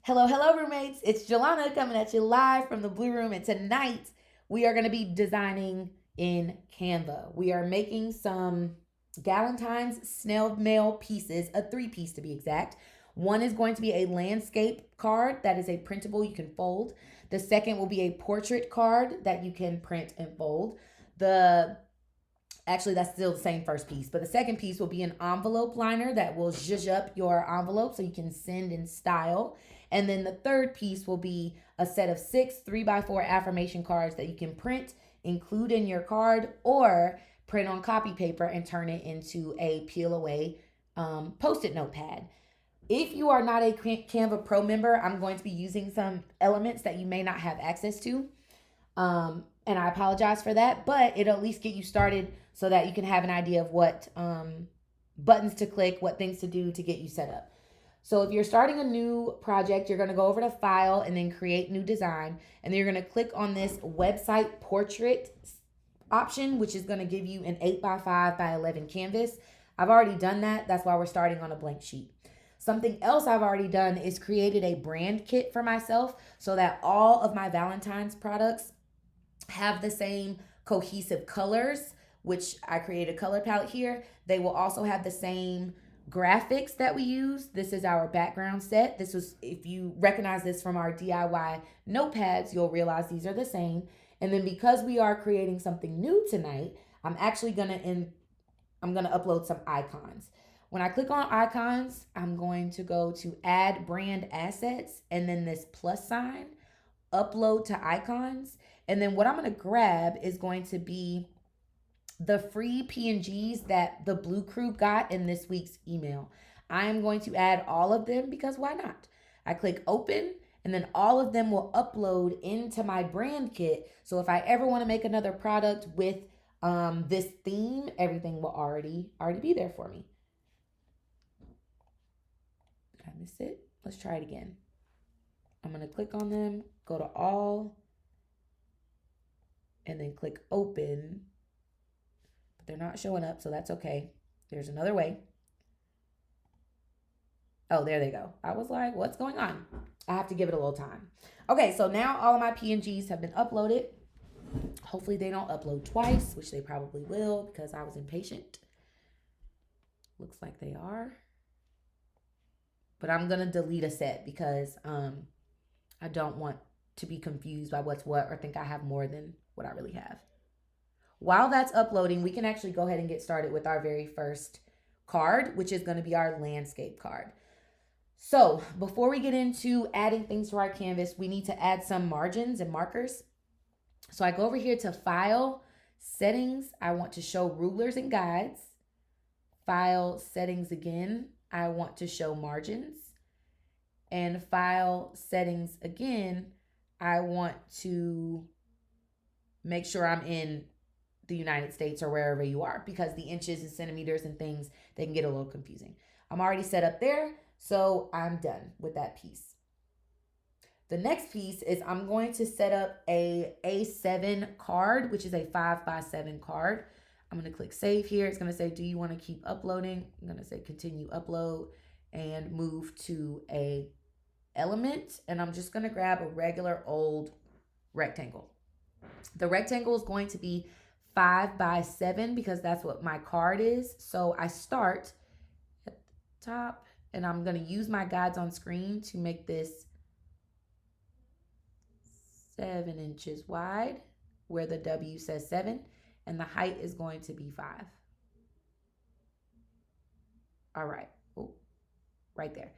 Hello, hello, roommates. It's Jelana coming at you live from the Blue Room. And tonight we are going to be designing in Canva. We are making some Galentine's snail mail pieces, a 3-piece to be exact. One is going to be a landscape card that is a printable you can fold. The second will be a portrait card that you can print and fold. Actually, that's still the same first piece, but the second piece will be an envelope liner that will zhuzh up your envelope so you can send in style. And then the third piece will be a set of 6 3x4 affirmation cards that you can print, include in your card, or print on copy paper and turn it into a peel away post-it notepad. If you are not a Canva Pro member, I'm going to be using some elements that you may not have access to. And I apologize for that, but it'll at least get you started so that you can have an idea of what buttons to click, what things to do to get you set up. So if you're starting a new project, you're going to go over to File and then Create New Design. And then you're going to click on this Website Portrait option, which is going to give you an 8x5x11 canvas. I've already done that. That's why we're starting on a blank sheet. Something else I've already done is created a brand kit for myself so that all of my Valentine's products have the same cohesive colors, which I created a color palette here. They will also have the same graphics that we use. This is our background set. This was, if you recognize this from our DIY notepads, you'll realize these are the same. And then because we are creating something new tonight, I'm gonna upload some icons. When I click on icons, I'm going to go to add brand assets and then this plus sign, upload to icons. And then what I'm going to grab is going to be the free PNGs that the Blue Crew got in this week's email. I am going to add all of them because why not? I click open and then all of them will upload into my brand kit. So if I ever want to make another product with this theme, everything will already be there for me. Did I miss it? Let's try it again. I'm going to click on them, go to all, and then click open. But they're not showing up, so that's okay. There's another way. Oh, there they go. I was like, what's going on? I have to give it a little time. Okay, so now all of my PNGs have been uploaded. Hopefully they don't upload twice, which they probably will because I was impatient. Looks like they are. But I'm going to delete a set because I don't want to be confused by what's what or think I have more than what I really have. While that's uploading, we can actually go ahead and get started with our very first card, which is going to be our landscape card. So before we get into adding things to our canvas, we need to add some margins and markers. So I go over here to File, Settings. I want to show rulers and guides. File, Settings again. I want to show margins. And File, Settings again. I want to make sure I'm in the United States or wherever you are because the inches and centimeters and things, they can get a little confusing. I'm already set up there, so I'm done with that piece. The next piece is I'm going to set up a A7 card, which is a 5x7 card. I'm going to click save here. It's going to say, do you want to keep uploading? I'm going to say continue upload and move to a element. And I'm just going to grab a regular old rectangle. The rectangle is going to be 5x7 because that's what my card is. So I start at the top and I'm going to use my guides on screen to make this 7 inches wide where the W says 7 and the height is going to be 5. All right. Oh, right there.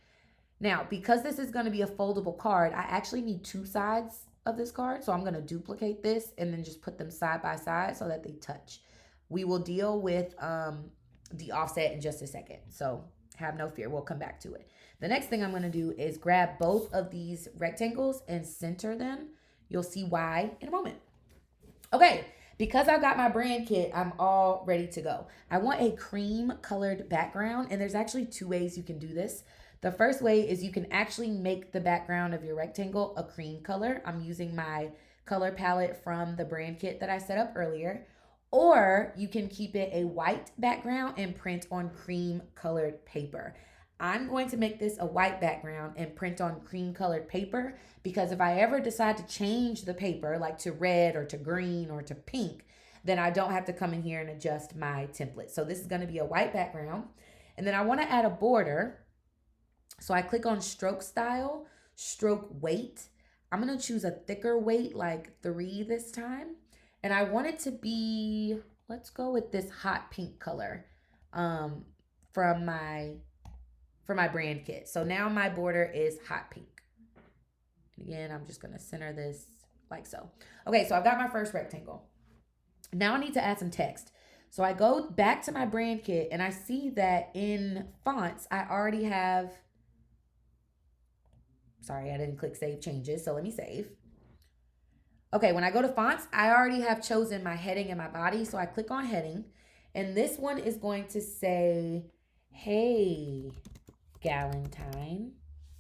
Now, because this is going to be a foldable card, I actually need 2 sides of this card. So I'm going to duplicate this and then just put them side by side so that they touch. We will deal with the offset in just a second. So have no fear. We'll come back to it. The next thing I'm going to do is grab both of these rectangles and center them. You'll see why in a moment. Okay, because I've got my brand kit, I'm all ready to go. I want a cream colored background, and there's actually 2 ways you can do this. The first way is you can actually make the background of your rectangle a cream color. I'm using my color palette from the brand kit that I set up earlier. Or you can keep it a white background and print on cream colored paper. I'm going to make this a white background and print on cream colored paper, because if I ever decide to change the paper, like to red or to green or to pink, then I don't have to come in here and adjust my template. So this is going to be a white background. And then I want to add a border. So I click on stroke style, stroke weight. I'm going to choose a thicker weight, like 3 this time. And I want it to be, let's go with this hot pink color from my brand kit. So now my border is hot pink. And again, I'm just going to center this like so. Okay, so I've got my first rectangle. Now I need to add some text. So I go back to my brand kit and I see that in fonts, I already have, sorry, I didn't click save changes. So let me save. Okay, when I go to fonts, I already have chosen my heading and my body. So I click on heading, and this one is going to say, hey, Galentine,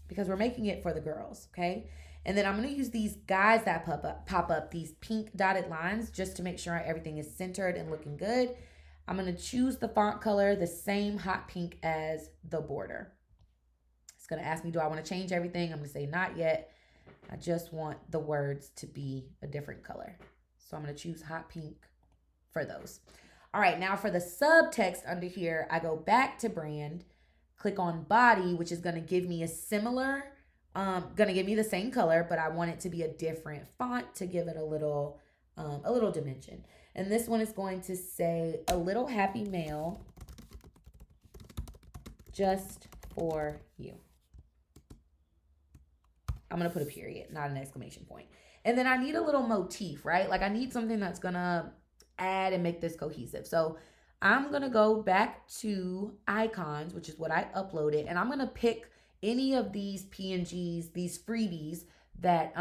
because we're making it for the girls, okay? And then I'm going to use these guys that pop up, these pink dotted lines, just to make sure everything is centered and looking good. I'm going to choose the font color, the same hot pink as the border. It's going to ask me, do I want to change everything? I'm going to say not yet. I just want the words to be a different color. So I'm going to choose hot pink for those. All right, now for the subtext under here, I go back to brand, click on body, which is going to give me a similar, going to give me the same color, but I want it to be a different font to give it a little dimension. And this one is going to say a little happy mail just for you. I'm going to put a period, not an exclamation point. And then I need a little motif, right? Like I need something that's going to add and make this cohesive. So I'm going to go back to icons, which is what I uploaded. And I'm going to pick any of these PNGs, these freebies that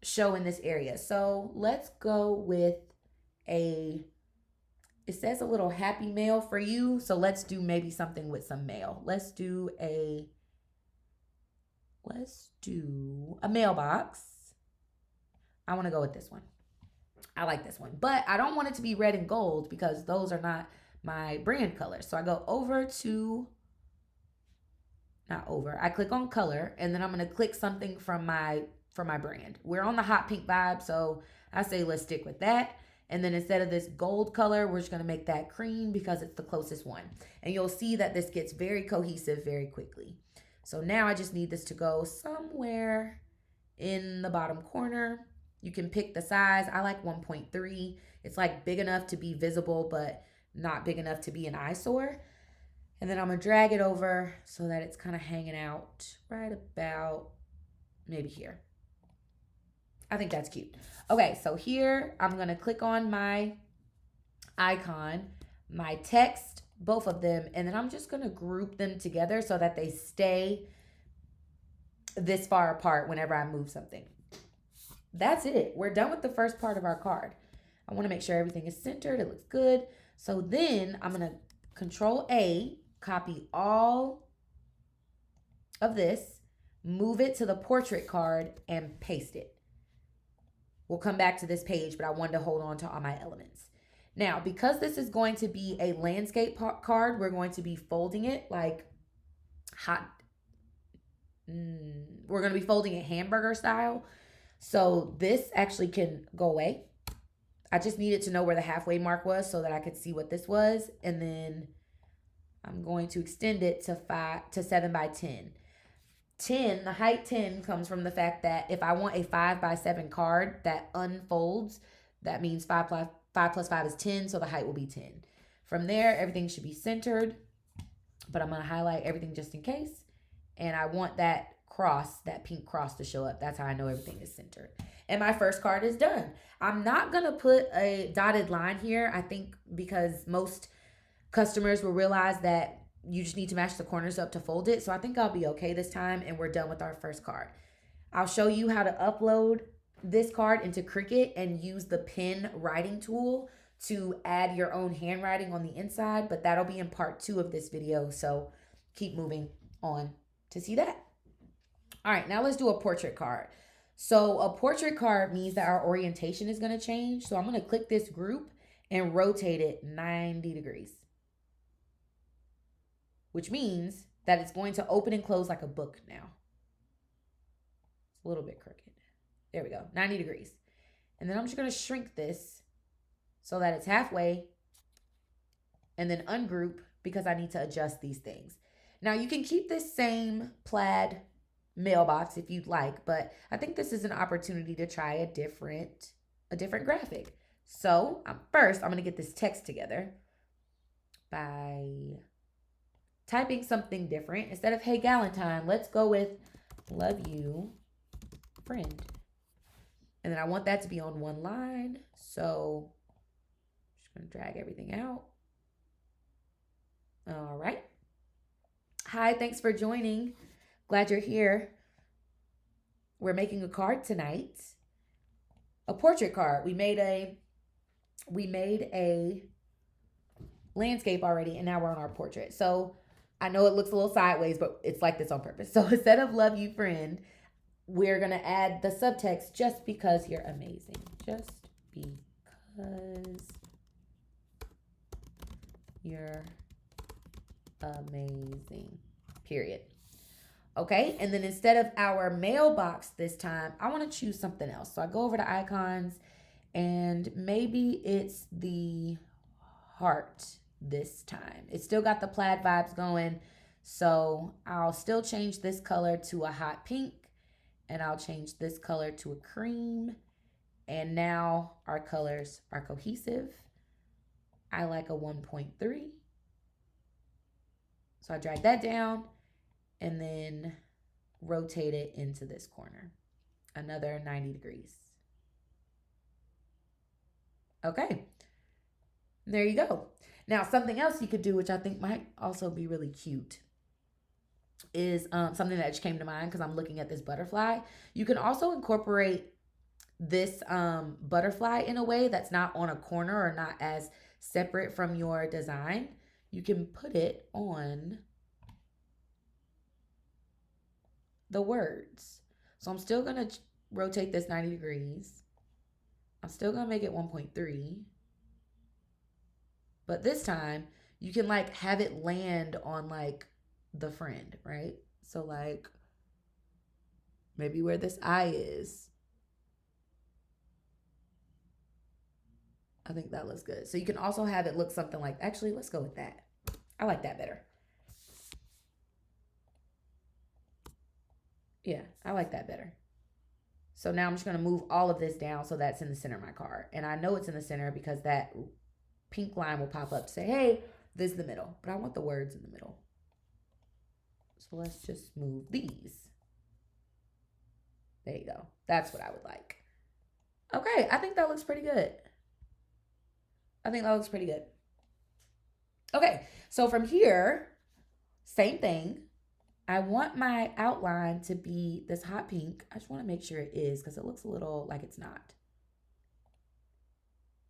show in this area. So let's go with it says a little happy mail for you. So let's do maybe something with some mail. Let's do a mailbox. I want to go with this one. I like this one, but I don't want it to be red and gold because those are not my brand colors. So I go I click on color, and then I'm going to click something from my brand. We're on the hot pink vibe, so I say let's stick with that. And then instead of this gold color, we're just going to make that cream because it's the closest one. And you'll see that this gets very cohesive very quickly. So now I just need this to go somewhere in the bottom corner. You can pick the size. I like 1.3. It's like big enough to be visible, but not big enough to be an eyesore. And then I'm going to drag it over so that it's kind of hanging out right about maybe here. I think that's cute. Okay, so here I'm going to click on my icon, my text, both of them, and then I'm just going to group them together so that they stay this far apart whenever I move something. That's it. We're done with the first part of our card. I want to make sure everything is centered. It looks good. So then I'm going to Control A, copy all of this, move it to the portrait card, and paste it. We'll come back to this page, but I wanted to hold on to all my elements. Now, because this is going to be a landscape card, we're going to be folding it like we're going to be folding it hamburger style. So this actually can go away. I just needed to know where the halfway mark was so that I could see what this was. And then I'm going to extend it to 7 by 10. 10, the height 10 comes from the fact that if I want a 5 by 7 card that unfolds, that means 5 plus 5 is 10, so the height will be 10. From there, everything should be centered, but I'm going to highlight everything just in case. And I want that pink cross to show up. That's how I know everything is centered. And my first card is done. I'm not going to put a dotted line here, I think, because most customers will realize that you just need to match the corners up to fold it. So I think I'll be okay this time, and we're done with our first card. I'll show you how to upload this card into Cricut and use the pen writing tool to add your own handwriting on the inside, but that'll be in part 2 of this video. So keep moving on to see that. All right, now let's do a portrait card. So a portrait card means that our orientation is going to change. So I'm going to click this group and rotate it 90 degrees. which means that it's going to open and close like a book now. It's a little bit crooked. There we go, 90 degrees. And then I'm just going to shrink this so that it's halfway and then ungroup because I need to adjust these things. Now you can keep this same plaid mailbox if you'd like, but I think this is an opportunity to try a different graphic. So first I'm going to get this text together by typing something different. Instead of "Hey Galentine," let's go with "Love you, friend." And then I want that to be on one line. So I'm just going to drag everything out. All right. Hi, thanks for joining. Glad you're here. We're making a card tonight. A portrait card. We made a landscape already, and now we're on our portrait. So I know it looks a little sideways, but it's like this on purpose. So instead of "Love you, friend," we're going to add the subtext "Just because you're amazing." Just because you're amazing. Period. Okay, and then instead of our mailbox this time, I want to choose something else. So I go over to icons, and maybe it's the heart this time. It's still got the plaid vibes going, so I'll still change this color to a hot pink, and I'll change this color to a cream, and now our colors are cohesive. I like a 1.3. So I drag that down and then rotate it into this corner. Another 90 degrees. Okay, there you go. Now, something else you could do, which I think might also be really cute, is something that just came to mind because I'm looking at this butterfly. You can also incorporate this butterfly in a way that's not on a corner or not as separate from your design. You can put it on the words. So I'm still going to rotate this 90 degrees. I'm still going to make it 1.3. But this time, you can like have it land on like the friend, right? So like maybe where this eye is. I think that looks good. So you can also have it look something like, actually, let's go with that. I like that better. Yeah, I like that better. So now I'm just going to move all of this down so that's in the center of my card. And I know it's in the center because that pink line will pop up to say, hey, this is the middle. But I want the words in the middle. So let's just move these. There you go. That's what I would like. Okay, I think that looks pretty good. Okay, so from here, same thing. I want my outline to be this hot pink. I just want to make sure it is because it looks a little like it's not.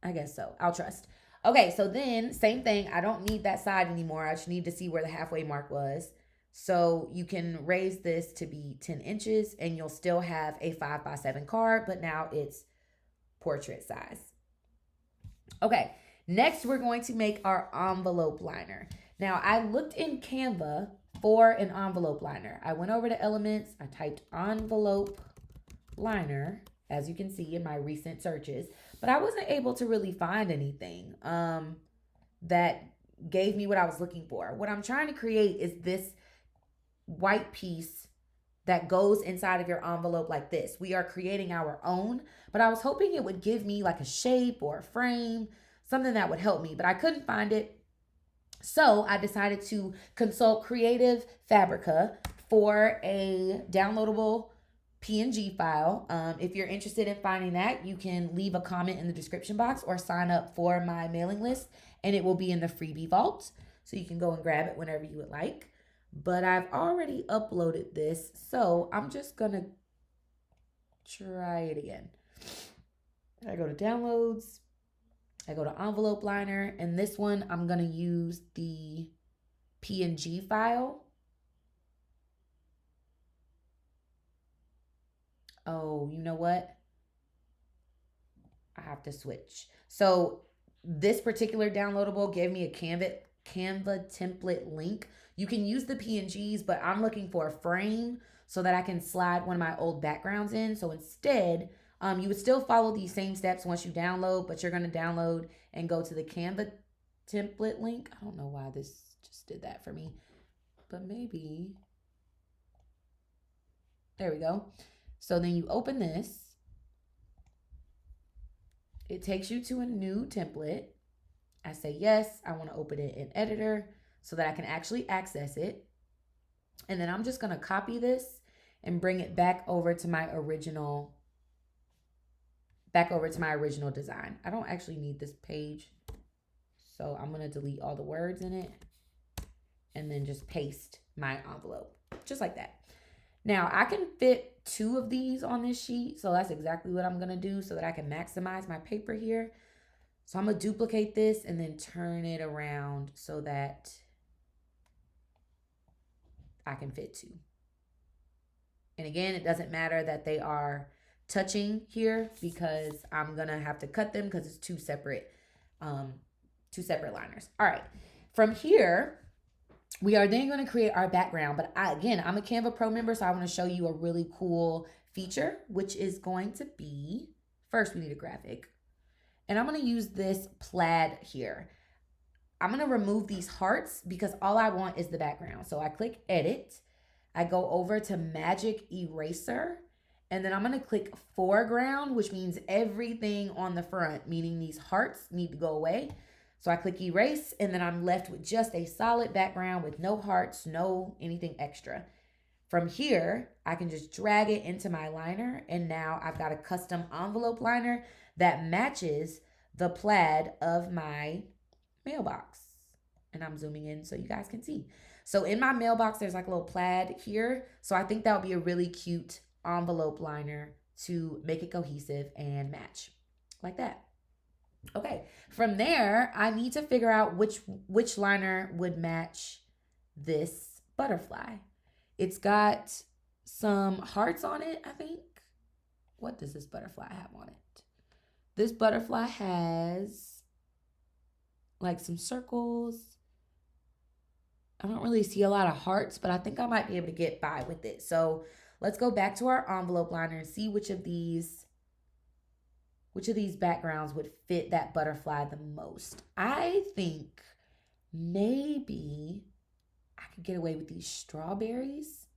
I guess so. I'll trust. Okay, so then same thing. I don't need that side anymore. I just need to see where the halfway mark was. So you can raise this to be 10 inches and you'll still have a 5x7 card, but now it's portrait size. Okay, next we're going to make our envelope liner. Now I looked in Canva for an envelope liner. I went over to elements, I typed envelope liner, as you can see in my recent searches, but I wasn't able to really find anything that gave me what I was looking for. What I'm trying to create is this white piece that goes inside of your envelope like this. We are creating our own, but I was hoping it would give me like a shape or a frame, something that would help me, but I couldn't find it. So I decided to consult Creative Fabrica for a downloadable PNG file. If you're interested in finding that, you can leave a comment in the description box or sign up for my mailing list and it will be in the freebie vault. So you can go and grab it whenever you would like. But I've already uploaded this, so I'm just gonna try it again. I go to downloads. I go to envelope liner, and this one I'm going to use the PNG file. Oh, you know what? I have to switch. So this particular downloadable gave me a Canva Canva template link. You can use the PNGs, but I'm looking for a frame so that I can slide one of my old backgrounds in. So instead, you would still follow these same steps once you download, but you're going to download and go to the Canva template link. I don't know why this just did that for me, but maybe. There we go. So then you open this. It takes you to a new template. I say, yes, I want to open it in editor so that I can actually access it. And then I'm just going to copy this and bring it back over to my original design. I don't actually need this page. So I'm going to delete all the words in it and then just paste my envelope just like that. Now I can fit 2 of these on this sheet. So that's exactly what I'm going to do so that I can maximize my paper here. So I'm going to duplicate this and then turn it around so that I can fit 2. And again, it doesn't matter that they are touching here because I'm going to have to cut them because it's two separate liners. All right. From here, we are then going to create our background. But I'm a Canva Pro member, so I want to show you a really cool feature, which is going to be, first we need a graphic. And I'm going to use this plaid here. I'm going to remove these hearts because all I want is the background. So I click edit. I go over to magic eraser. And then I'm going to click foreground, which means everything on the front, meaning these hearts need to go away. So I click erase, and then I'm left with just a solid background with no hearts, no anything extra. From here, I can just drag it into my liner, and now I've got a custom envelope liner that matches the plaid of my mailbox. And I'm zooming in so you guys can see. So in my mailbox, there's like a little plaid here. So I think that would be a really cute envelope liner to make it cohesive and match like that. Okay, from there, I need to figure out which liner would match this butterfly. It's got some hearts on it, I think. What does this butterfly have on it? This butterfly has like some circles. I don't really see a lot of hearts, but I think I might be able to get by with it. So let's go back to our envelope liner and see which of these backgrounds would fit that butterfly the most. I think maybe I could get away with these strawberries.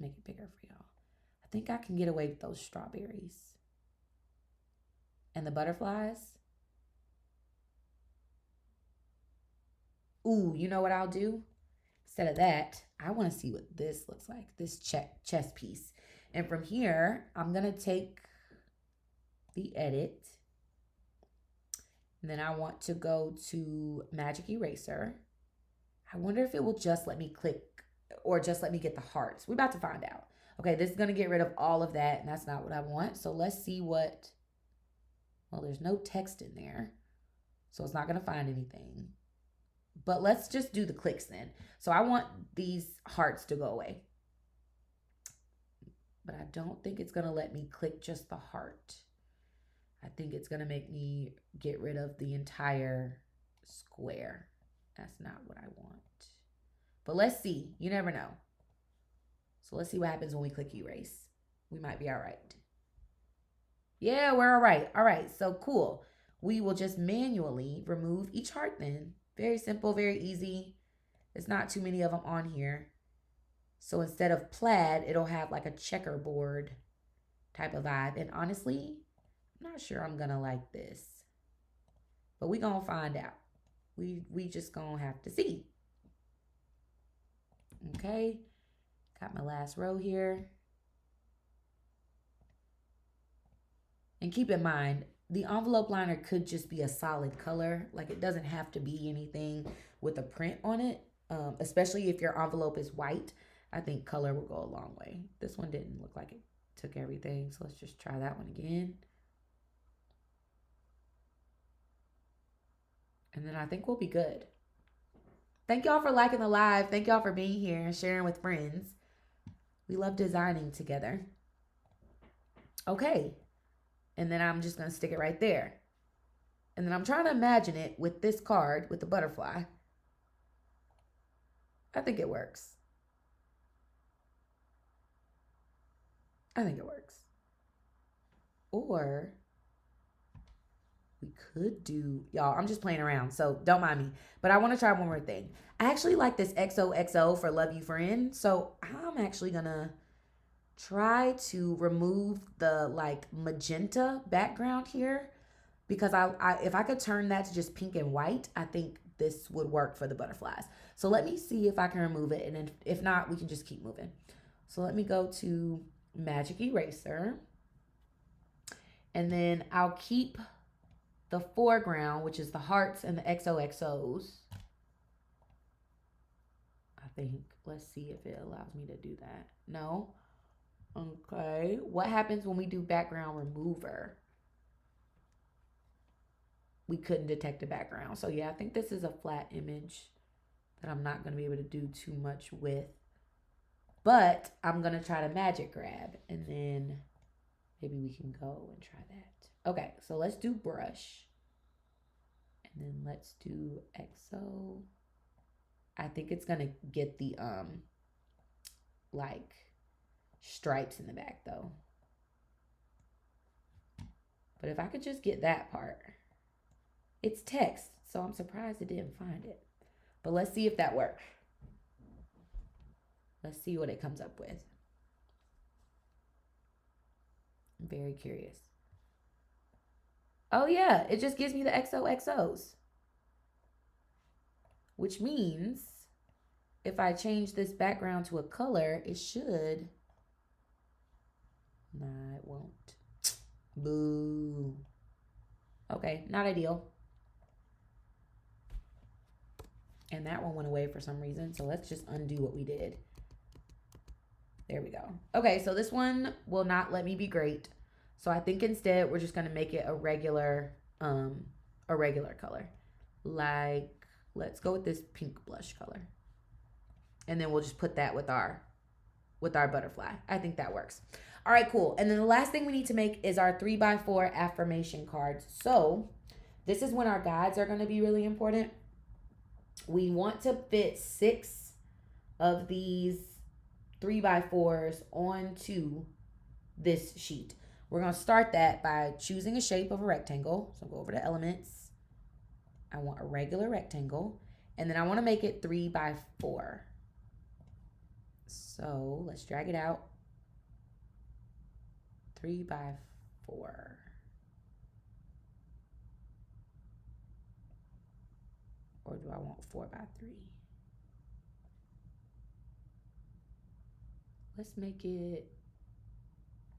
Make it bigger for y'all. I think I can get away with those strawberries. And the butterflies. Ooh, you know what I'll do? Instead of that, I want to see what this looks like, this chest piece. And from here, I'm going to take the edit. And then I want to go to magic eraser. I wonder if it will just let me click or just let me get the hearts. We're about to find out. Okay, this is going to get rid of all of that, and that's not what I want. So let's see what, well, there's no text in there, so it's not going to find anything. But let's just do the clicks then. So I want these hearts to go away. But I don't think it's going to let me click just the heart. I think it's going to make me get rid of the entire square. That's not what I want. But let's see. You never know. So let's see what happens when we click erase. We might be all right. Yeah, we're all right. All right, so cool. We will just manually remove each heart then. Very simple, very easy. There's not too many of them on here. So instead of plaid, it'll have like a checkerboard type of vibe. And honestly, I'm not sure I'm gonna like this. But we gonna find out. We just gonna have to see. Okay, got my last row here. And keep in mind, the envelope liner could just be a solid color. Like it doesn't have to be anything with a print on it, especially if your envelope is white. I think color will go a long way. This one didn't look like it took everything, so let's just try that one again. And then I think we'll be good. Thank y'all for liking the live. Thank y'all for being here and sharing with friends. We love designing together. Okay. And then I'm just going to stick it right there. And then I'm trying to imagine it with this card, with the butterfly. I think it works. I think it works. Or we could do, y'all, I'm just playing around, so don't mind me. But I want to try one more thing. I actually like this XOXO for Love You Friend. So I'm actually going to try to remove the like magenta background here because I if I could turn that to just pink and white, I think this would work for the butterflies. So let me see if I can remove it, and then if not, we can just keep moving. So let me go to Magic Eraser, and then I'll keep the foreground, which is the hearts and the XOXOs. I think, let's see if it allows me to do that. No. Okay, what happens when we do background remover? We couldn't detect a background. So yeah, I think this is a flat image that I'm not going to be able to do too much with. But I'm going to try to magic grab, and then maybe we can go and try that. Okay, so let's do brush. And then let's do XO. I think it's going to get the like stripes in the back though. But if I could just get that part. It's text, so I'm surprised it didn't find it. But let's see if that works. Let's see what it comes up with. I'm very curious. Oh yeah, it just gives me the XOXOs. Which means if I change this background to a color, it should. Nah, it won't. Boo. Okay, not ideal. And that one went away for some reason. So let's just undo what we did. There we go. Okay, so this one will not let me be great. So I think instead we're just going to make it a regular color. Like, let's go with this pink blush color. And then we'll just put that with our butterfly. I think that works. All right, cool. And then the last thing we need to make is our 3x4 affirmation cards. So this is when our guides are going to be really important. We want to fit 6 of these 3x4s onto this sheet. We're going to start that by choosing a shape of a rectangle. So go over to elements. I want a regular rectangle. And then I want to make it 3x4. So let's drag it out. 3x4. Or do I want 4x3? Let's make it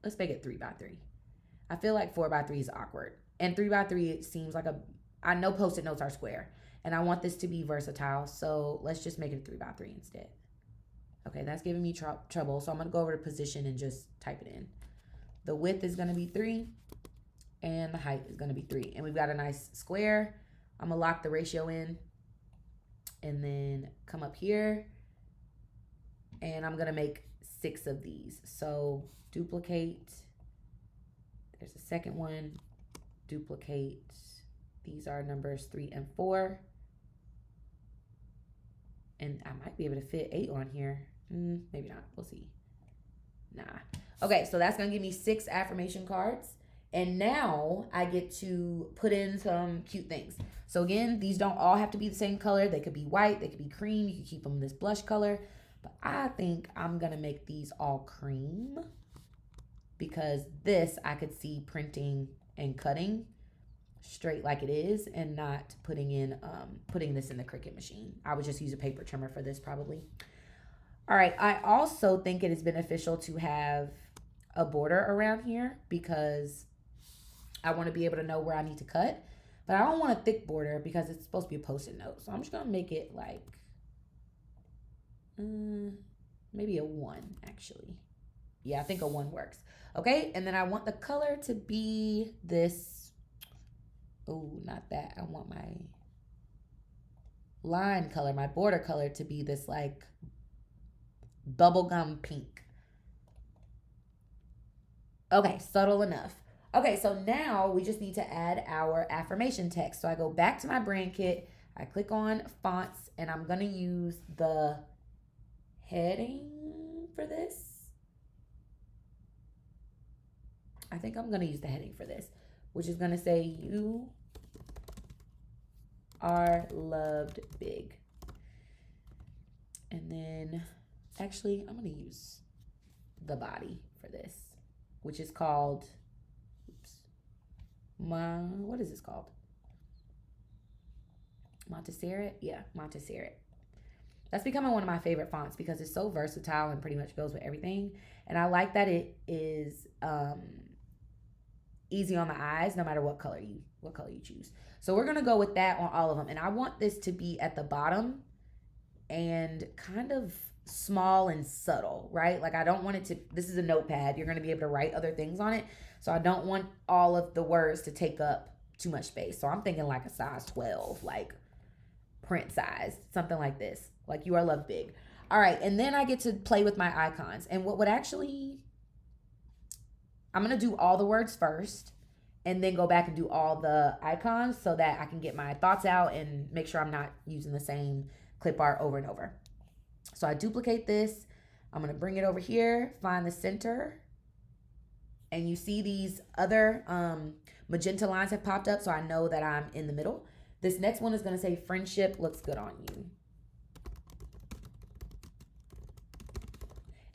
3x3. I feel like 4x3 is awkward. And 3x3, it seems like I know Post-it notes are square. And I want this to be versatile. So let's just make it a 3x3 instead. Okay, that's giving me trouble. So I'm going to go over to position and just type it in. The width is going to be 3. And the height is going to be 3. And we've got a nice square. I'm going to lock the ratio in. And then come up here. And I'm going to make 6 of these. So duplicate. There's a second one. Duplicate. These are numbers 3 and 4. And I might be able to fit 8 on here. Maybe not. We'll see. Nah. Okay, so that's going to give me 6 affirmation cards. And now I get to put in some cute things. So again, these don't all have to be the same color. They could be white. They could be cream. You can keep them this blush color. But I think I'm going to make these all cream. Because this I could see printing and cutting straight like it is and not putting this in the Cricut machine. I would just use a paper trimmer for this probably. All right, I also think it is beneficial to have a border around here because I want to be able to know where I need to cut. But I don't want a thick border because it's supposed to be a Post-it note. So I'm just going to make it like maybe a 1 actually. Yeah, I think a 1 works. Okay, and then I want the color to be this. Oh, not that. I want my line color, my border color to be this like bubblegum pink. Okay, subtle enough. Okay, so now we just need to add our affirmation text. So I go back to my brand kit, I click on fonts, and I'm going to use the heading for this. I think I'm going to use the heading for this, which is going to say, you are loved big. And then, actually, I'm going to use the body for this, which is called, what is this called? Montserrat? Yeah, Montserrat. That's becoming one of my favorite fonts because it's so versatile and pretty much goes with everything. And I like that it is easy on the eyes no matter what color you choose. So we're going to go with that on all of them. And I want this to be at the bottom and kind of small and subtle, right? Like I don't want it to, this is a notepad. You're going to be able to write other things on it. So I don't want all of the words to take up too much space. So I'm thinking like a size 12, like print size, something like this. Like you are loved big. All right. And then I get to play with my icons. And what would actually, I'm going to do all the words first and then go back and do all the icons so that I can get my thoughts out and make sure I'm not using the same clip art over and over. So I duplicate this. I'm going to bring it over here, find the center. And you see these other magenta lines have popped up, so I know that I'm in the middle. This next one is going to say, friendship looks good on you.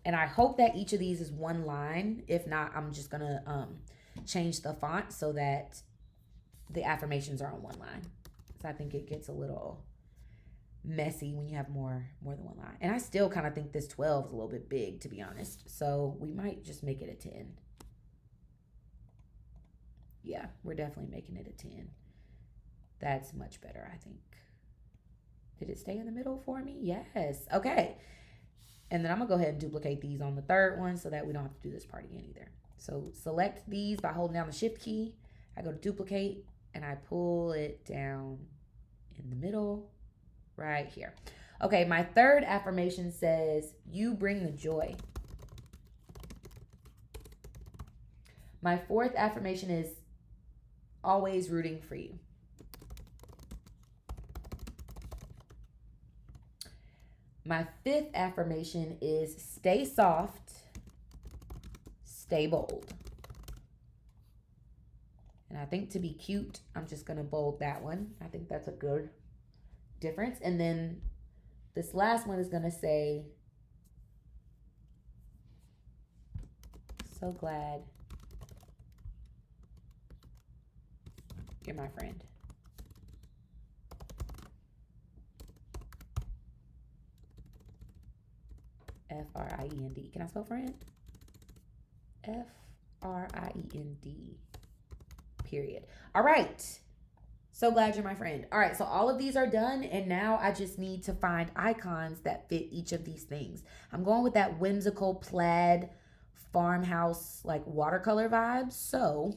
And I hope that each of these is one line. If not, I'm just going to change the font so that the affirmations are on one line. So I think it gets a little messy when you have more than one line. And I still kind of think this 12 is a little bit big, to be honest. So we might just make it a 10. Yeah, we're definitely making it a 10. That's much better, I think. Did it stay in the middle for me? Yes. Okay. And then I'm going to go ahead and duplicate these on the third one so that we don't have to do this part again either. So select these by holding down the shift key. I go to duplicate and I pull it down in the middle right here. Okay, my third affirmation says, you bring the joy. My fourth affirmation is, always rooting for you. My fifth affirmation is, stay soft, stay bold. And I think to be cute, I'm just going to bold that one. I think that's a good difference. And then this last one is going to say, so glad you're my friend. F-R-I-E-N-D. Can I spell friend? F-R-I-E-N-D. Period. All right. So glad you're my friend. All right. So all of these are done. And now I just need to find icons that fit each of these things. I'm going with that whimsical plaid farmhouse, like watercolor vibe. So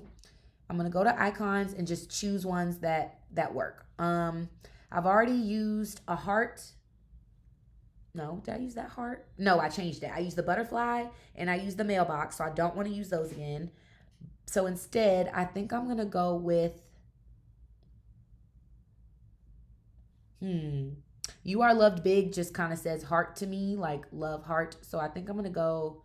I'm going to go to icons and just choose ones that work. I've already used a heart. No, did I use that heart? No, I changed it. I used the butterfly and I used the mailbox, so I don't want to use those again. So instead, I think I'm going to go with, you are loved big just kind of says heart to me, like love heart. So I think I'm going to go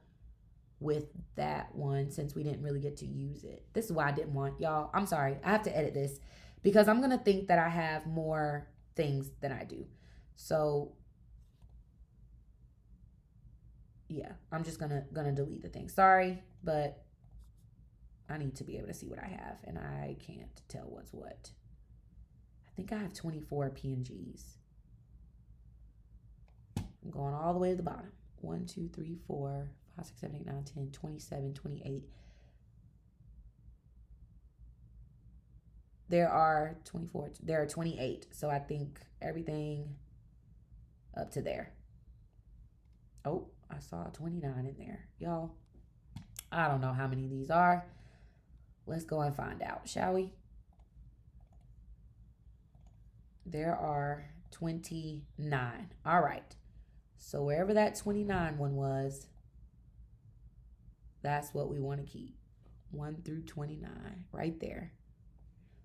with that one since we didn't really get to use it. This is why I didn't want, y'all, I'm sorry. I have to edit this because I'm going to think that I have more things than I do. So yeah, I'm just gonna delete the thing. Sorry, but I need to be able to see what I have, and I can't tell what's what. I think I have 24 PNGs. I'm going all the way to the bottom. 1, 2, 3, 4, 5, 6, 7, 8, 9, 10, 27, 28. There are 24. There are 28. So I think everything up to there. Oh, I saw 29 in there. Y'all, I don't know how many of these are. Let's go and find out, shall we? There are 29. All right. So wherever that 29 one was, that's what we want to keep. 1 through 29, right there.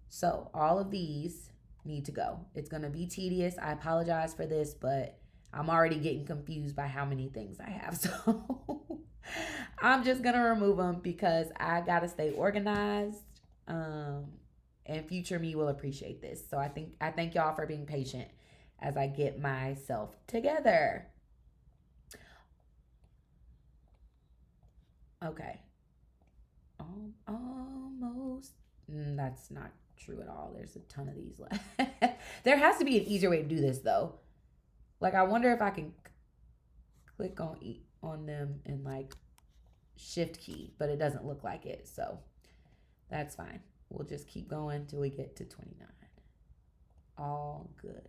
So all of these need to go. It's going to be tedious. I apologize for this, but I'm already getting confused by how many things I have. So I'm just going to remove them because I got to stay organized. And future me will appreciate this. So I thank y'all for being patient as I get myself together. Okay. Almost. That's not true at all. There's a ton of these left. There has to be an easier way to do this though. Like I wonder if I can click on them and like shift key, but it doesn't look like it. So that's fine. We'll just keep going till we get to 29. All good.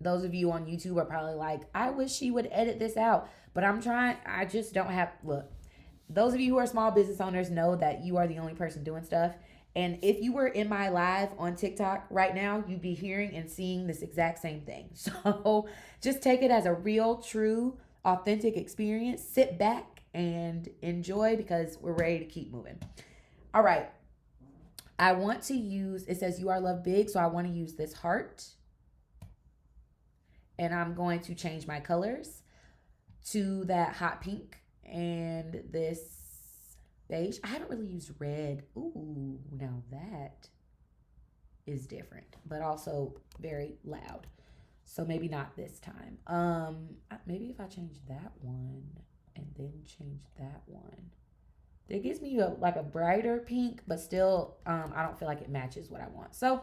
Those of you on YouTube are probably like, I wish she would edit this out. But I'm trying. I just don't have. Look, those of you who are small business owners know that you are the only person doing stuff. And if you were in my live on TikTok right now, you'd be hearing and seeing this exact same thing. So just take it as a real, true, authentic experience. Sit back and enjoy because we're ready to keep moving. All right. I want to use, it says you are loved big. So I want to use this heart. And I'm going to change my colors to that hot pink and this beige. I haven't really used red. Ooh, now that is different, but also very loud. So maybe not this time. Maybe if I change that one and then change that one. It gives me like a brighter pink, but still I don't feel like it matches what I want. So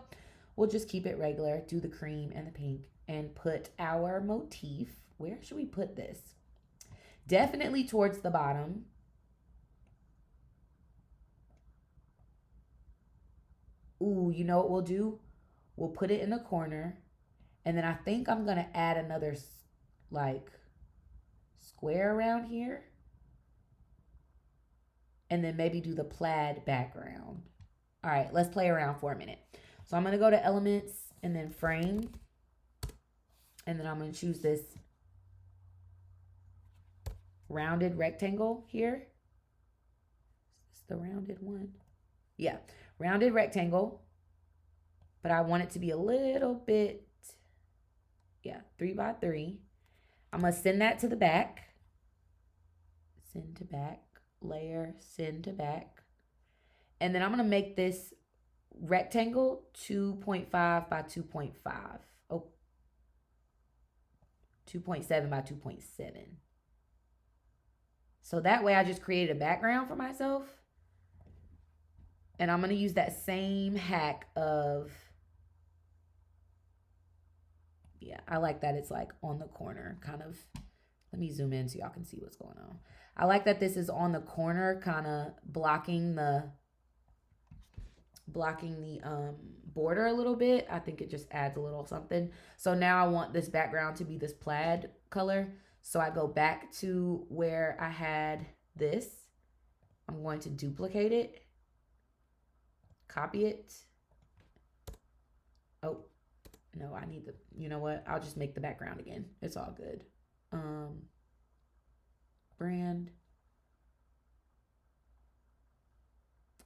we'll just keep it regular, do the cream and the pink, and put our motif. Where should we put this? Definitely towards the bottom. Ooh, you know what we'll do? We'll put it in the corner. And then I think I'm going to add another like square around here. And then maybe do the plaid background. All right, let's play around for a minute. So I'm going to go to elements and then frame. And then I'm going to choose this rounded rectangle here. Is this the rounded one? Yeah, rounded rectangle. But I want it to be a little bit, 3 by 3. I'm going to send that to the back. Send to back, layer, send to back. And then I'm going to make this rectangle 2.5 by 2.5. Oh, 2.7 by 2.7. So that way I just created a background for myself. And I'm going to use that same hack of, I like that it's like on the corner kind of. Let me zoom in so y'all can see what's going on. I like that this is on the corner, kind of blocking the border a little bit. I think it just adds a little something. So now I want this background to be this plaid color. So I go back to where I had this. I'm going to duplicate it, copy it. Oh, no, I need you know what? I'll just make the background again. It's all good. Brand.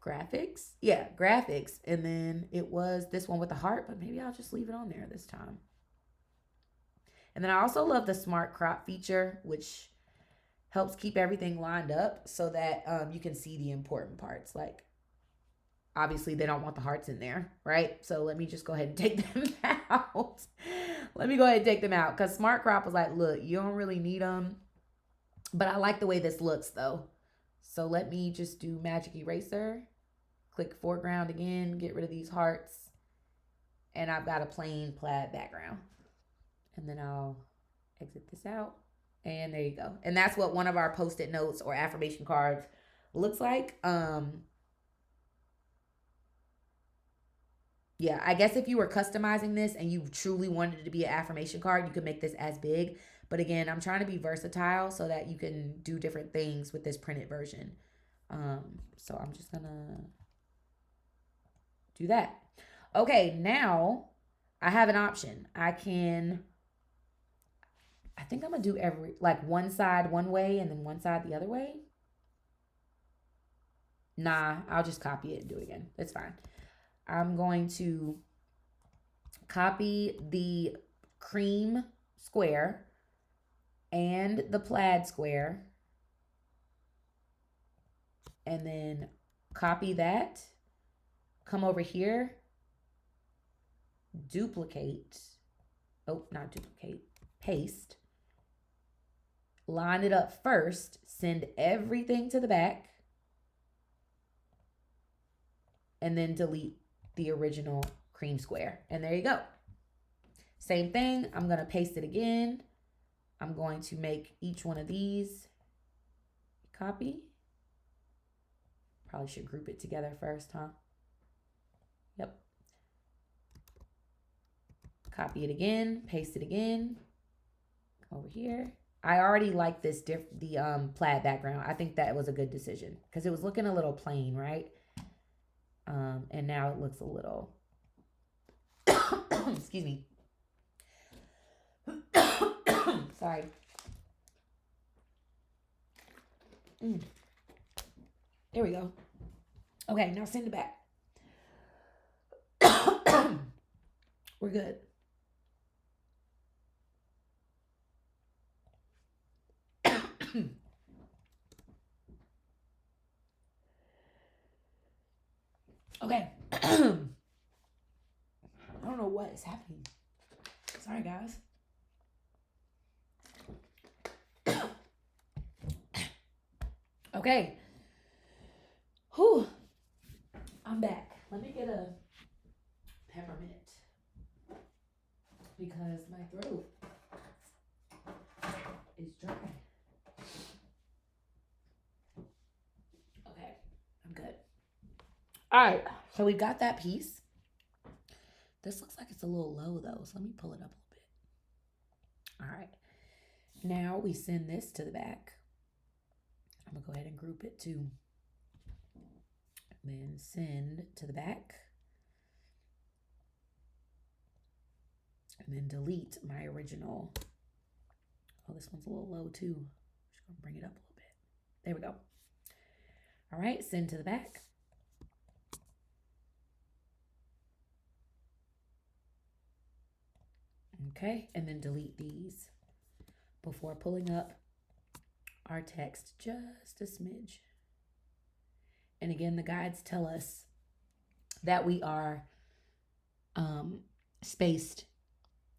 Graphics. Yeah, graphics. And then it was this one with the heart, but maybe I'll just leave it on there this time. And then I also love the smart crop feature, which helps keep everything lined up so that you can see the important parts. Like, obviously, they don't want the hearts in there, right? So let me just go ahead and take them out. Let me go ahead and take them out because smart crop was like, look, you don't really need them. But I like the way this looks, though. So let me just do magic eraser. Click foreground again, get rid of these hearts. And I've got a plain plaid background. And then I'll exit this out. And there you go. And that's what one of our post-it notes or affirmation cards looks like. Yeah, I guess if you were customizing this and you truly wanted it to be an affirmation card, you could make this as big. But again, I'm trying to be versatile so that you can do different things with this printed version. So I'm just going to do that. Okay, now I have an option. I think I'm going to do one side one way and then one side the other way. Nah, I'll just copy it and do it again. It's fine. I'm going to copy the cream square and the plaid square, and then copy that, come over here, duplicate, not duplicate, paste, line it up first, send everything to the back, and then delete the original cream square. And there you go. Same thing, I'm gonna paste it again. I'm going to make each one of these copy. Probably should group it together first, huh? Yep. Copy it again, paste it again. Over here. I already like this the plaid background. I think that was a good decision because it was looking a little plain, right? And now it looks a little excuse me. Sorry. There we go. Okay, now send it back. We're good. Okay. I don't know what is happening. Sorry, guys. Okay. Whew. I'm back. Let me get a peppermint because my throat is dry. Okay, I'm good. All right, so we got that piece. This looks like it's a little low though, so let me pull it up a little bit. All right, now we send this to the back. I'm gonna go ahead and group it too. Then send to the back. And then delete my original. Oh, this one's a little low too. Just gonna bring it up a little bit. There we go. All right, send to the back. Okay, and then delete these before pulling up our text just a smidge. And again, the guides tell us that we are spaced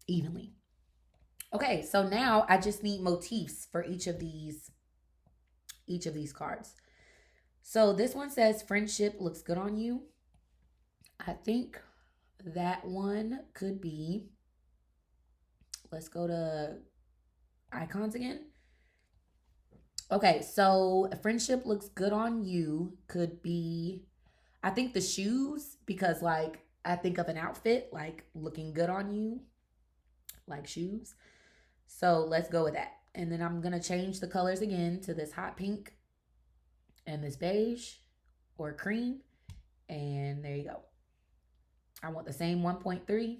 evenly. Okay, so now I just need motifs for each of these cards. So this one says friendship looks good on you. I think that one could be, let's go to icons again. Okay, so friendship looks good on you could be, I think the shoes, because like I think of an outfit like looking good on you, like shoes. So let's go with that. And then I'm gonna change the colors again to this hot pink and this beige or cream. And there you go. I want the same 1.3.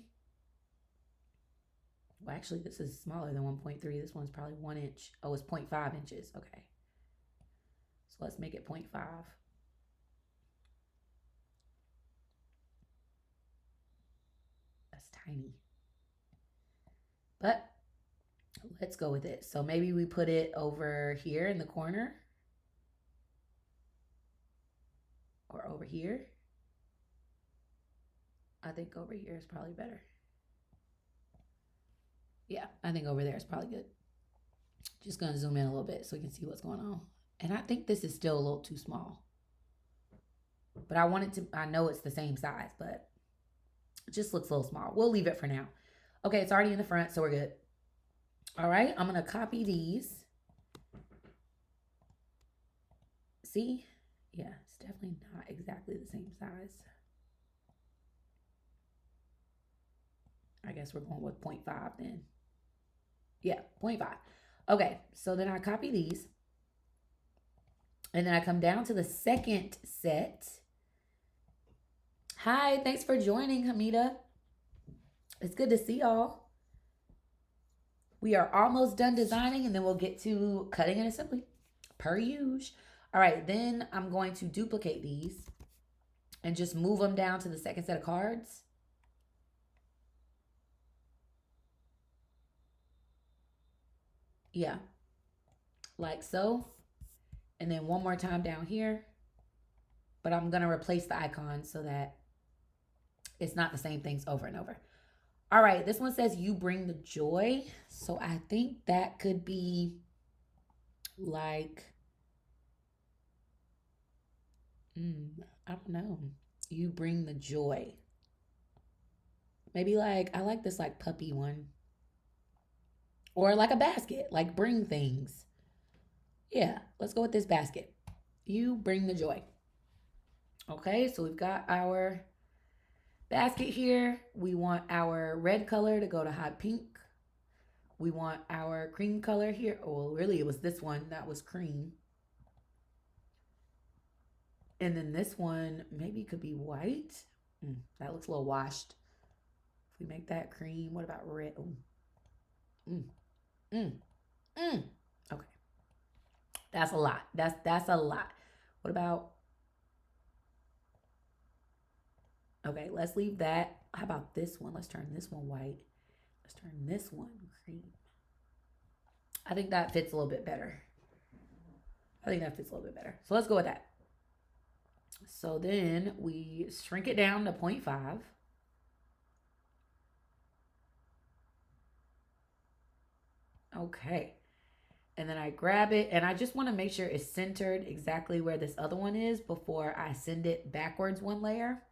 Well, actually, this is smaller than 1.3. This one's probably 1 inch. Oh, it's 0.5 inches. Okay. So let's make it 0.5. That's tiny. But let's go with it. So maybe we put it over here in the corner. Or over here. I think over here is probably better. Yeah, I think over there is probably good. Just gonna zoom in a little bit so we can see what's going on. And I think this is still a little too small. But I know it's the same size, but it just looks a little small. We'll leave it for now. Okay, it's already in the front, so we're good. All right, I'm gonna copy these. See? Yeah, it's definitely not exactly the same size. I guess we're going with 0.5 then. Yeah, 0.5. Okay, so then I copy these. And then I come down to the second set. Hi, thanks for joining, Hamida. It's good to see y'all. We are almost done designing and then we'll get to cutting and assembly, per usual. All right, then I'm going to duplicate these. and just move them down to the second set of cards. Yeah, like so. And then one more time down here. But I'm going to replace the icon so that it's not the same things over and over. All right, this one says you bring the joy. So I think that could be like, I don't know. You bring the joy. Maybe like, I like this like puppy one. Or like a basket, like bring things. Yeah, let's go with this basket. You bring the joy. Okay, so we've got our basket here. We want our red color to go to hot pink. We want our cream color here. Oh, well, really, it was this one that was cream. And then this one maybe could be white. That looks a little washed. If we make that cream, what about red? Okay. That's a lot. That's a lot. What about? Okay, let's leave that. How about this one? Let's turn this one white. Let's turn this one cream. I think that fits a little bit better. So let's go with that. So then we shrink it down to 0.5. Okay. And then I grab it, and I just want to make sure it's centered exactly where this other one is before I send it backwards one layer.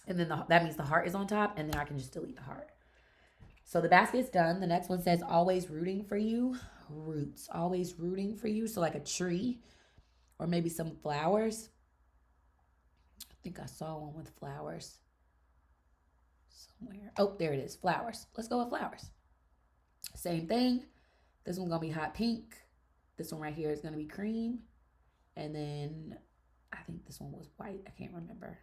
And then that means the heart is on top, and then I can just delete the heart. So the basket's done. The next one says always rooting for you. Roots, always rooting for you. So like a tree or maybe some flowers. I think I saw one with flowers somewhere. Oh, there it is, flowers. Let's go with flowers. Same thing. This one's going to be hot pink. This one right here is going to be cream. And then I think this one was white. I can't remember.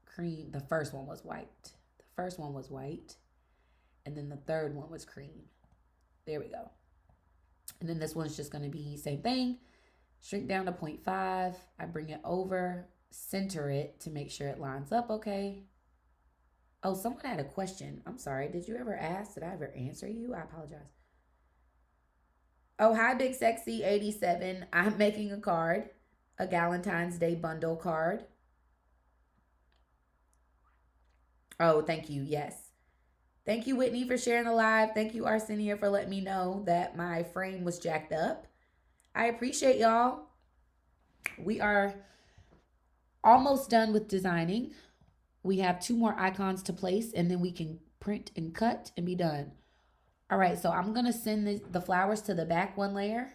Cream. The first one was white. And then the third one was cream. There we go. And then this one's just going to be same thing. Shrink down to 0.5. I bring it over, center it to make sure it lines up okay. Oh, someone had a question. I'm sorry. Did you ever ask? Did I ever answer you? I apologize. Oh, hi, Big Sexy 87. I'm making a card, a Galentine's Day bundle card. Oh, thank you. Yes. Thank you, Whitney, for sharing the live. Thank you, Arsenio, for letting me know that my frame was jacked up. I appreciate y'all. We are almost done with designing. We have 2 more icons to place, and then we can print and cut and be done. All right, so I'm going to send the flowers to the back one layer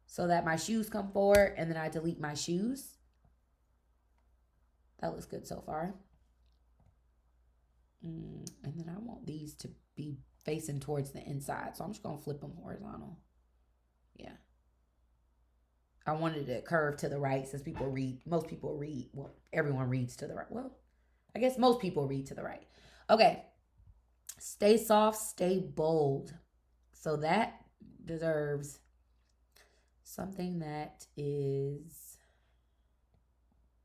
so that my shoes come forward, and then I delete my shoes. That looks good so far. And then I want these to be facing towards the inside, so I'm just going to flip them horizontal. Yeah. I wanted it curved to the right since most people read, well, everyone reads to the right. Well, I guess most people read to the right. Okay. Stay soft, stay bold. So that deserves something that is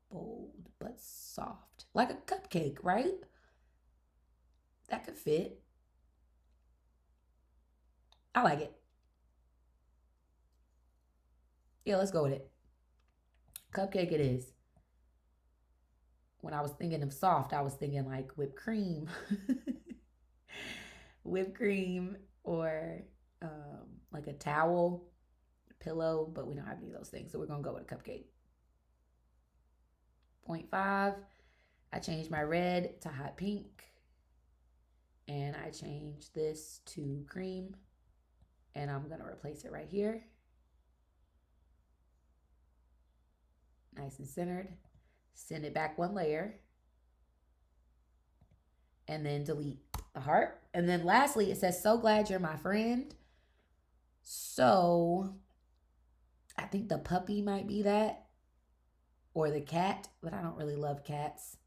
bold but soft. Like a cupcake, right? That could fit. I like it. Yeah, let's go with it. Cupcake it is. When I was thinking of soft, I was thinking like whipped cream. Whipped cream or like a towel, pillow, but we don't have any of those things. So we're going to go with a cupcake. 0.5. I changed my red to hot pink. And I changed this to cream. And I'm going to replace it right here. Nice and centered. Send it back one layer. And then delete the heart. And then lastly, it says, so glad you're my friend. So I think the puppy might be that. Or the cat. But I don't really love cats.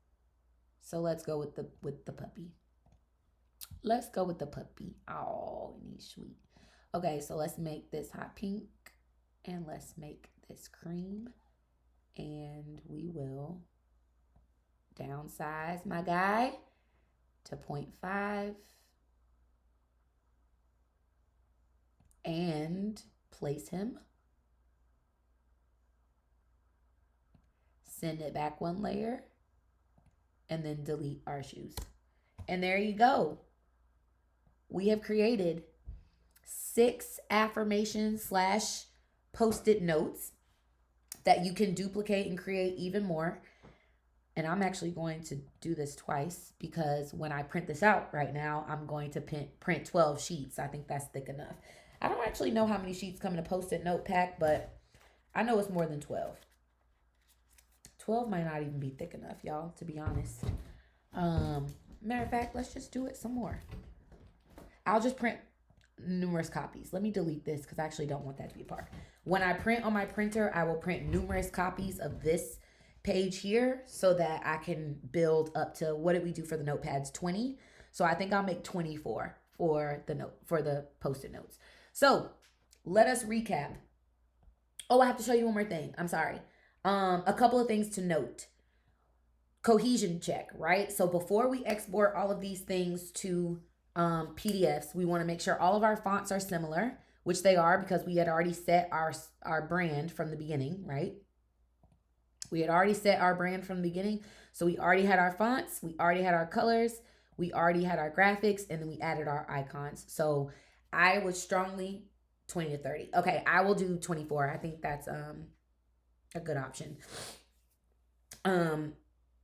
So let's go with the puppy. Let's go with the puppy. Oh, he's sweet. Okay, so let's make this hot pink and let's make this cream. And we will downsize my guy to 0.5 and place him. Send it back one layer and then delete our shoes. And there you go. We have created 6 affirmations / post-it notes that you can duplicate and create even more. And I'm actually going to do this twice because when I print this out right now, I'm going to print 12 sheets. I think that's thick enough. I don't actually know how many sheets come in a post-it note pack, but I know it's more than 12. 12 might not even be thick enough, y'all, to be honest. Matter of fact, let's just do it some more. I'll just print numerous copies. Let me delete this because I actually don't want that to be a part. When I print on my printer, I will print numerous copies of this page here so that I can build up to, what did we do for the notepads? 20. So I think I'll make 24 for the post-it notes. So let us recap. Oh, I have to show you one more thing. I'm sorry. A couple of things to note. Cohesion check, right? So before we export all of these things to PDFs, we want to make sure all of our fonts are similar, which they are because we had already set our brand from the beginning, right? We had already set our brand from the beginning. So we already had our fonts, we already had our colors, we already had our graphics, and then we added our icons. So I would strongly 20 to 30. Okay, I will do 24. I think that's a good option.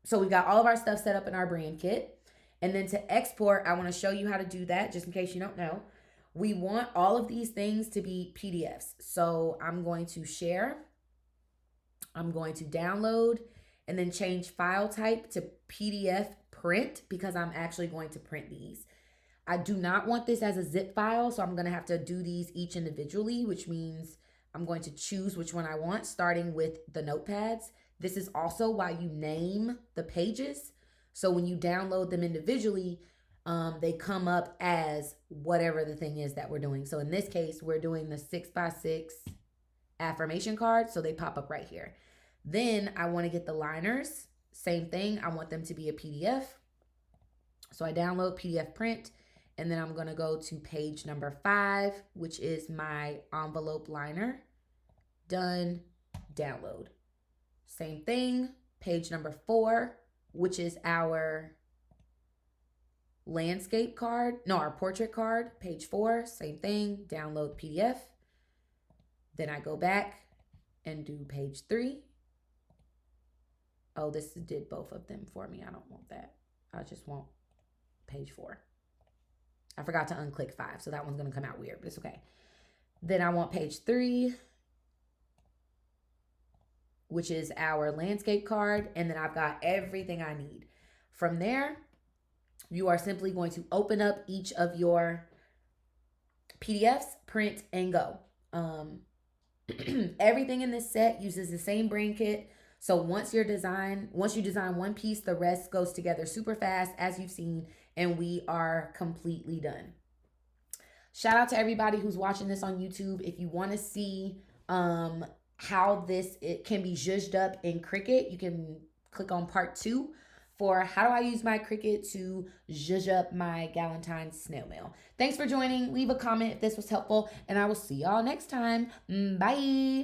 So we got all of our stuff set up in our brand kit. And then to export, I want to show you how to do that just in case you don't know. We want all of these things to be PDFs. So I'm going to share. I'm going to download and then change file type to PDF print because I'm actually going to print these. I do not want this as a zip file, so I'm going to have to do these each individually, which means I'm going to choose which one I want, starting with the notepads. This is also why you name the pages. So when you download them individually, they come up as whatever the thing is that we're doing. So in this case, we're doing the 6x6 affirmation card. So they pop up right here. Then I want to get the liners. Same thing. I want them to be a PDF. So I download PDF print. And then I'm going to go to page number 5, which is my envelope liner. Done. Download. Same thing. Page number 4, which is our landscape card. No, our portrait card. Page 4. Same thing. Download PDF. Then I go back and do page 3. Oh, this did both of them for me. I don't want that. I just want page 4. I forgot to unclick 5, so that one's going to come out weird, but it's okay. Then I want page 3, which is our landscape card, and then I've got everything I need. From there, you are simply going to open up each of your PDFs, print, and go. Everything in this set uses the same brain kit. So once you design one piece, the rest goes together super fast, as you've seen, and we are completely done. Shout out to everybody who's watching this on YouTube. If you want to see how it can be zhuzhed up in Cricut, you can click on part 2 for how do I use my Cricut to zhuzh up my Galentine snail mail. Thanks for joining. Leave a comment if this was helpful, and I will see y'all next time. Bye.